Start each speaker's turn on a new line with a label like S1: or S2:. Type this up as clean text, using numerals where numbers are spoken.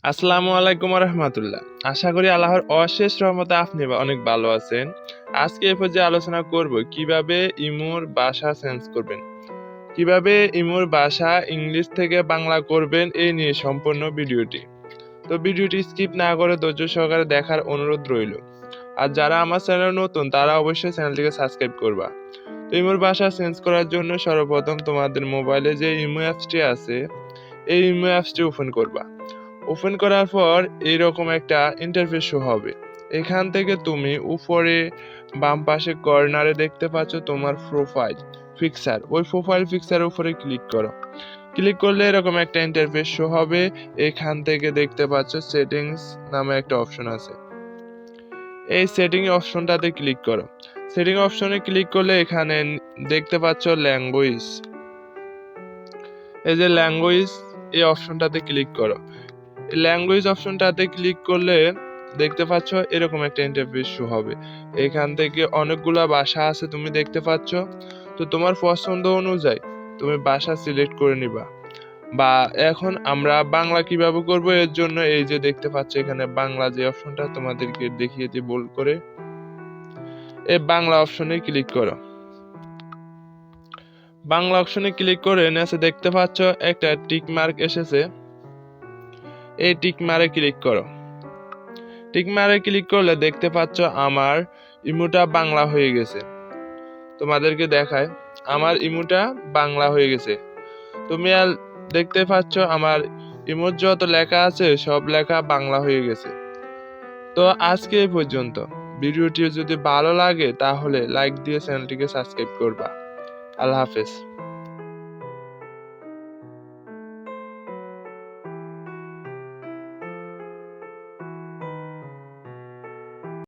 S1: আসসালামু আলাইকুম রহমতুল্লাহ। আশা করি আল্লাহর অশেষ রহমতে আপনি অনেক ভালো আছেন। আজকে এই পর্যায়ে আলোচনা করব কিভাবে ইমুর ভাষা চেঞ্জ করবেন, কিভাবে ইমুর ভাষা ইংলিশ থেকে বাংলা করবেন, এই নিয়ে সম্পূর্ণ ভিডিওটি। তো ভিডিওটি স্কিপ না করে ধৈর্য সহকারে দেখার অনুরোধ রইল। আর যারা আমার চ্যানেল নতুন তারা অবশ্যই চ্যানেলটিকে সাবস্ক্রাইব করবা। তো ইমুর ভাষা চেঞ্জ করার জন্য সর্বপ্রথম তোমাদের মোবাইলে যে ইমো অ্যাপসটি আছে এই ইমো অ্যাপসটি ওপেন করবা। ওপেন করার পর এইরকম একটা ইন্টারফেস শো হবে। এখান থেকে তুমি উপরে বাম পাশে কর্নারে দেখতে পাচ্ছ তোমার প্রোফাইল পিকচার, ওই প্রোফাইল পিকচারের উপরে ক্লিক করো। ক্লিক করলে এরকম একটা ইন্টারফেস শো হবে। এখান থেকে দেখতে পাচ্ছ সেটিংস নামে একটা অপশন আছে, এই সেটিং অপশনটাতে ক্লিক করো। সেটিং অপশনে ক্লিক করলে এখানে দেখতে পাচ্ছ ল্যাঙ্গুয়েজ, এই যে ল্যাঙ্গুয়েজ এই অপশনটাতে ক্লিক করো। ল্যাঙ্গুয়েজ অপশনটাতে ক্লিক করলে দেখতে পাচ্ছ এরকম একটা ইন্টারফেস শো হবে। এখান থেকে অনেকগুলা ভাষা আছে তুমি দেখতে পাচ্ছ। তো তোমার পছন্দ অনুযায়ী তুমি ভাষা সিলেক্ট করে নিবা। বা এখন আমরা বাংলা কিভাবে করব, এর জন্য এই যে দেখতে পাচ্ছ এখানে বাংলা যে অপশনটা তোমাদেরকে দেখিয়ে দিই বোল্ড করে, এই বাংলা অপশনে ক্লিক করো। বাংলা অপশনে ক্লিক করে নিচে দেখতে পাচ্ছ একটা টিক মার্ক এসেছে, এই টিক মারে ক্লিক করো। টিক মারে ক্লিক করলে দেখতে পাচ্ছ আমার ইমোটা বাংলা হয়ে গেছে। তোমাদেরকে দেখায় আমার ইমোটা বাংলা হয়ে গেছে। তুমি আর দেখতে পাচ্ছ আমার ইমোর যত লেখা আছে সব লেখা বাংলা হয়ে গেছে। তো আজকে এই পর্যন্ত। ভিডিওটি যদি ভালো লাগে তাহলে লাইক দিয়ে চ্যানেলটিকে সাবস্ক্রাইব করবা। আল্লাহ হাফেজ।